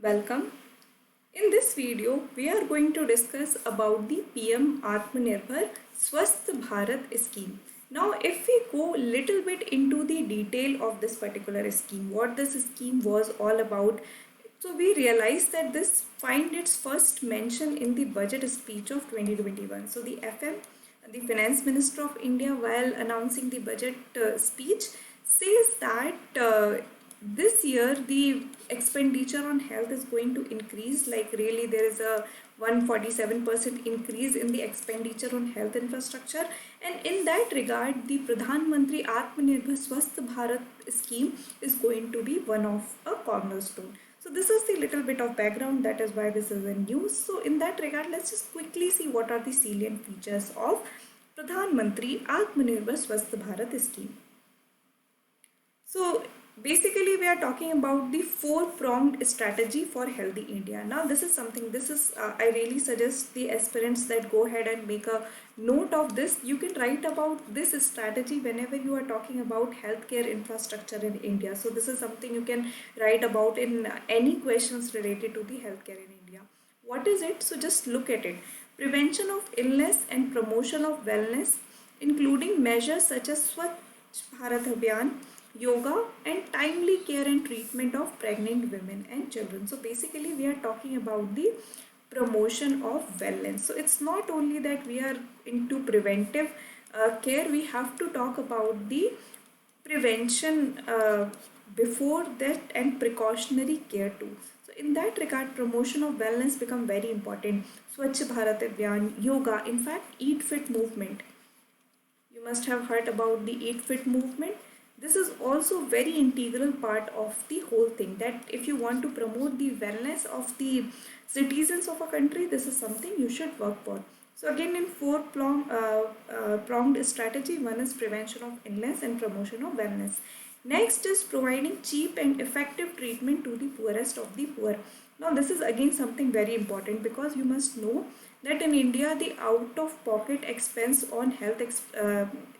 Welcome. In this video, we are going to discuss about the PM Atmanirbhar Swasth Bharat scheme. Now, if we go little bit into the detail of this particular scheme, what this scheme was all about, so we realized that this find its first mention in the budget speech of 2021. So the FM, the Finance Minister of India, while announcing the budget speech, says that this year the expenditure on health is going to increase. Like really, there is a 147% increase in the expenditure on health infrastructure, and in that regard the Pradhan Mantri Atmanirbhar Swasth Bharat scheme is going to be one of a cornerstone. So this is the little bit of background, that is why this is in news. So in that regard, let's just quickly see what are the salient features of Pradhan Mantri Atmanirbhar Swasth Bharat scheme. So basically we are talking about the four-pronged strategy for healthy India. Now this is I really suggest the aspirants that go ahead and make a note of this. You can write about this strategy whenever you are talking about healthcare infrastructure in India. So this is something you can write about in any questions related to the healthcare in India. What is it? So just look at it. Prevention of illness and promotion of wellness, including measures such as Swachh Bharat Abhiyan, yoga, and timely care and treatment of pregnant women and children. So basically we are talking about the promotion of wellness. So it's not only that we are into preventive care, we have to talk about the prevention before that and precautionary care too. So in that regard, promotion of wellness become very important. Swachh Bharat Abhiyan, yoga, in fact Eat Fit movement. You must have heard about the Eat Fit movement. This is also very integral part of the whole thing, that if you want to promote the wellness of the citizens of a country, this is something you should work for. So again, in pronged strategy, one is prevention of illness and promotion of wellness. Next is providing cheap and effective treatment to the poorest of the poor. Now this is again something very important, because you must know that in India the out of pocket expense on health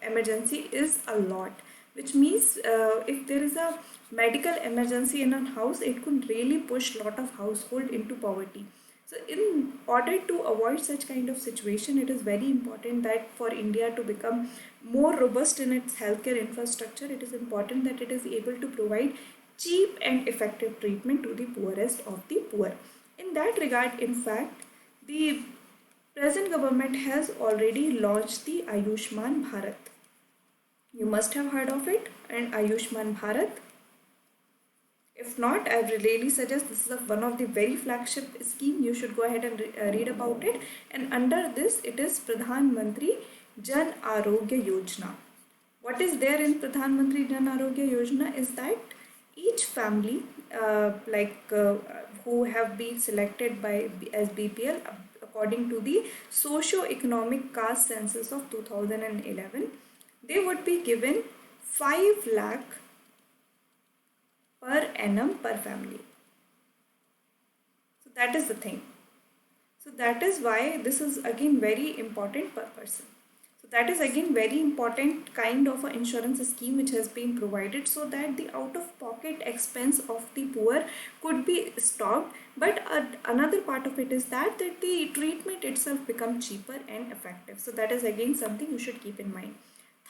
emergency is a lot, which means if there is a medical emergency in a house, it could really push lot of household into poverty. So in order to avoid such kind of situation, it is very important that for India to become more robust in its healthcare infrastructure, it is important that it is able to provide cheap and effective treatment to the poorest of the poor. In that regard, in fact, the present government has already launched the Ayushman Bharat. You must have heard of it, and Ayushman Bharat. If not, I really suggest this is one of the very flagship scheme. You should go ahead and read about it. And under this, it is Pradhan Mantri Jan Arogya Yojana. What is there in Pradhan Mantri Jan Arogya Yojana is that each family, who have been selected by as BPL according to the socio-economic caste census of 2011, they would be given 5 lakh per annum per family. So that is the thing. So that is why this is again very important per person. So that is again very important kind of an insurance scheme which has been provided, so that the out of pocket expense of the poor could be stopped. But another part of it is that the treatment itself becomes cheaper and effective. So that is again something you should keep in mind.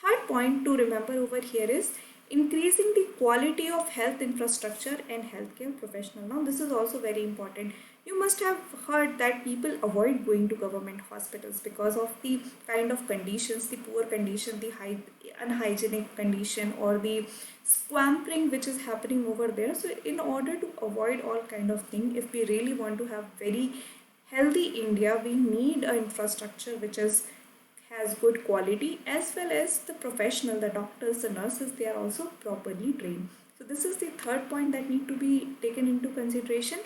Third point to remember over here is increasing the quality of health infrastructure and healthcare professional. Now this is also very important. You must have heard that people avoid going to government hospitals because of the kind of conditions, the poor condition, the unhygienic condition, or the squampering which is happening over there. So in order to avoid all kind of thing, if we really want to have very healthy India, we need an infrastructure which has good quality, as well as the professional, the doctors, the nurses, they are also properly trained. So this is the third point that need to be taken into consideration.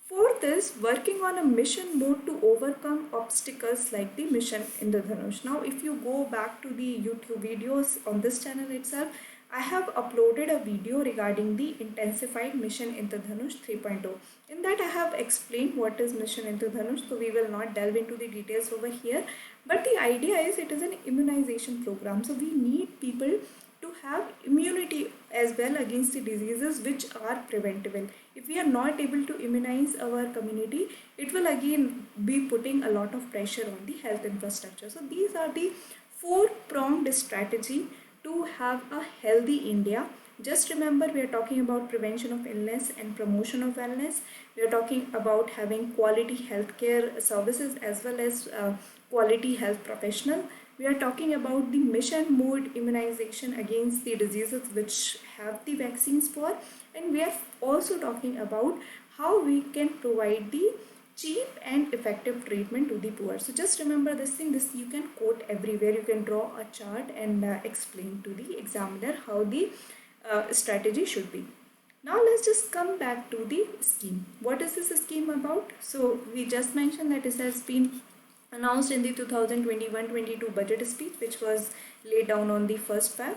Fourth is working on a mission mode to overcome obstacles like the Mission Indradhanush. Now if you go back to the YouTube videos on this channel itself, I have uploaded a video regarding the intensified Mission Indradhanush 3.0. In that I have explained what is Mission Indradhanush, so we will not delve into the details over here. But the idea is it is an immunization program. So we need people to have immunity as well against the diseases which are preventable. If we are not able to immunize our community, it will again be putting a lot of pressure on the health infrastructure. So these are the four-pronged strategy to have a healthy India. Just remember, we are talking about prevention of illness and promotion of wellness. We are talking about having quality healthcare services as well as quality health professional. We are talking about the mission mode immunization against the diseases which have the vaccines for, and we are also talking about how we can provide the cheap and effective treatment to the poor. So just remember this thing, this you can quote everywhere, you can draw a chart and explain to the examiner how the strategy should be. Now let's just come back to the scheme. What is this scheme about? So we just mentioned that it has been announced in the 2021-22 budget speech, which was laid down on the 1st Feb.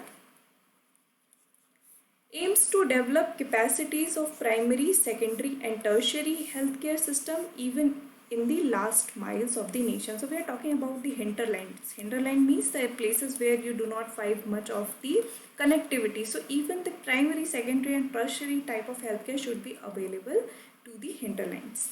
Aims to develop capacities of primary, secondary and tertiary healthcare system even in the last miles of the nation. So we are talking about the hinterlands. Hinterland means the places where you do not find much of the connectivity. So even the primary, secondary and tertiary type of healthcare should be available to the hinterlands.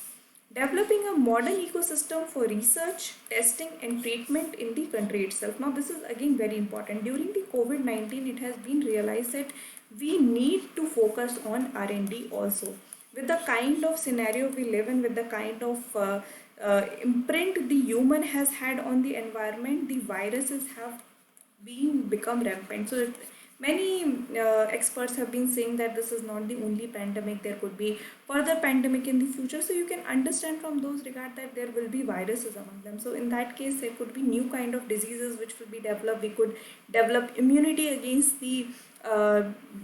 Developing a modern ecosystem for research, testing and treatment in the country itself. Now this is again very important. During the COVID-19, it has been realized that we need to focus on R&D also. With the kind of scenario we live in, with the kind of imprint the human has had on the environment, the viruses have become rampant. So many experts have been saying that this is not the only pandemic, there could be further pandemic in the future. So you can understand from those regard that there will be viruses among them. So in that case, there could be new kind of diseases which will be developed. We could develop immunity against the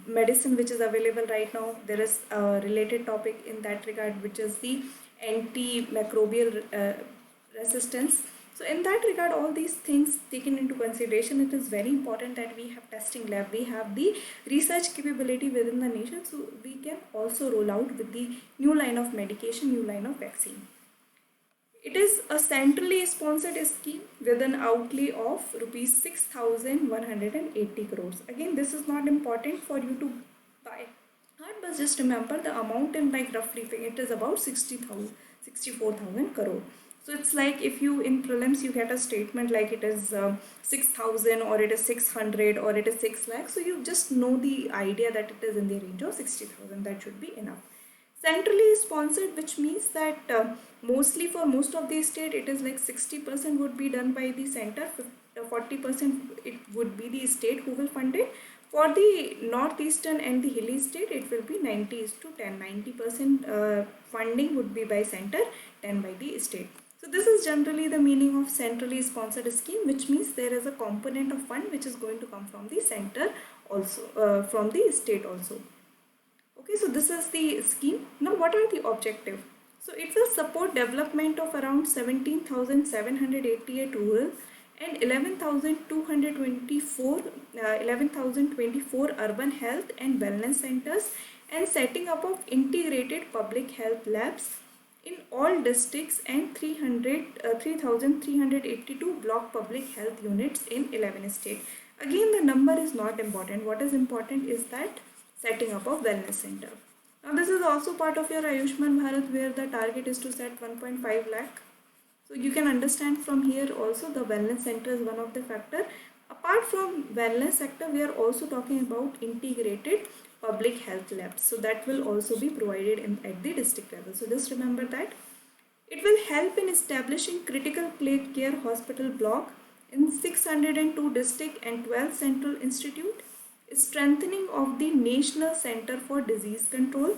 medicine which is available right now. There is a related topic in that regard, which is the antimicrobial resistance. So in that regard, all these things taken into consideration, it is very important that we have testing lab, we have the research capability within the nation, so we can also roll out with the new line of medication, new line of vaccine. It is a centrally sponsored scheme with an outlay of rupees 6,180 crores. Again, this is not important for you to buy hard, but just remember the amount in like roughly it is about 64,000 crore. So it's like if you in prelims you get a statement like it is 6,000 or it is 600 or it is 6 lakh. So you just know the idea that it is in the range of 60,000. That should be enough. Centrally sponsored, which means that mostly for most of the state it is like 60% would be done by the center, 40% it would be the state who will fund it. For the northeastern and the hilly state, it will be 90:10. 90% funding would be by center, 10 by the state. So this is generally the meaning of centrally sponsored scheme, which means there is a component of fund which is going to come from the center also, from the state also. Okay, so this is the scheme. Now what are the objective? So it will support development of around 17,788 rural and 11,024 urban health and wellness centers, and setting up of integrated public health labs in all districts and 3,382 block public health units in 11 states. Again, the number is not important. What is important is that setting up a wellness center. Now this is also part of your Ayushman Bharat, where the target is to set 1.5 lakh. So you can understand from here also the wellness center is one of the factor. Apart from wellness sector, we are also talking about integrated public health labs. So that will also be provided at the district level. So just remember that. It will help in establishing critical care hospital block in 602 district and 12 central institute, strengthening of the National Center for Disease Control,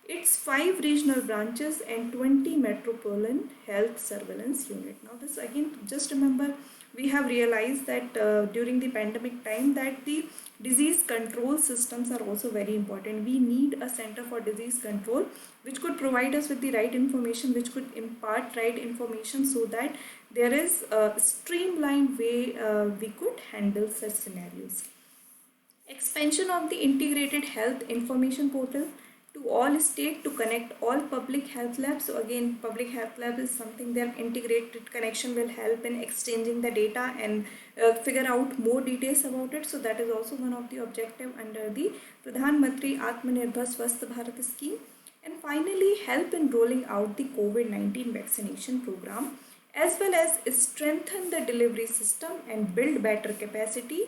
its 5 regional branches and 20 metropolitan health surveillance unit. Now this again, just remember, we have realized that during the pandemic time that the disease control systems are also very important. We need a center for disease control which could provide us with the right information, which could impart right information, so that there is a streamlined way we could handle such scenarios. Expansion of the integrated health information portal to to all state to connect all public health labs. So again, public health lab is something their integrated connection will help in exchanging the data and figure out more details about it. So that is also one of the objective under the Pradhan Mantri Atmanirbhar Swasth Bharat scheme. And finally, help in rolling out the COVID-19 vaccination program, as well as strengthen the delivery system and build better capacity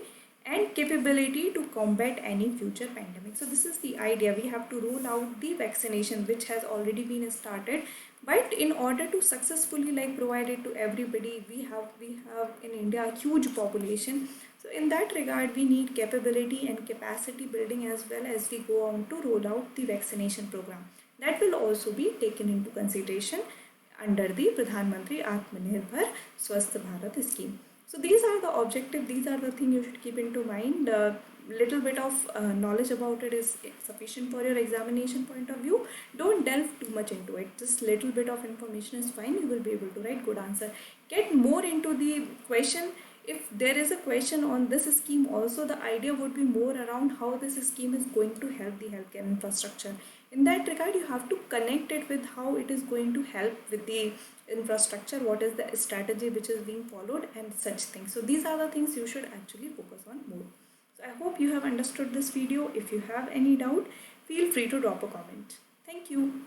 and capability to combat any future pandemic. So this is the idea. We have to roll out the vaccination which has already been started, but in order to successfully like provide it to everybody, we have in India a huge population. So in that regard, we need capability and capacity building as well as we go on to roll out the vaccination program. That will also be taken into consideration under the Pradhan Mantri Atmanirbhar Swasth Bharat scheme. So these are the objective, these are the things you should keep into mind. Little bit of knowledge about it is sufficient for your examination point of view. Don't delve too much into it. Just little bit of information is fine. You will be able to write good answer. Get more into the question. If there is a question on this scheme also, the idea would be more around how this scheme is going to help the healthcare infrastructure. In that regard, you have to connect it with how it is going to help with the infrastructure, what is the strategy which is being followed and such things. So these are the things you should actually focus on more. So I hope you have understood this video. If you have any doubt, feel free to drop a comment. Thank you.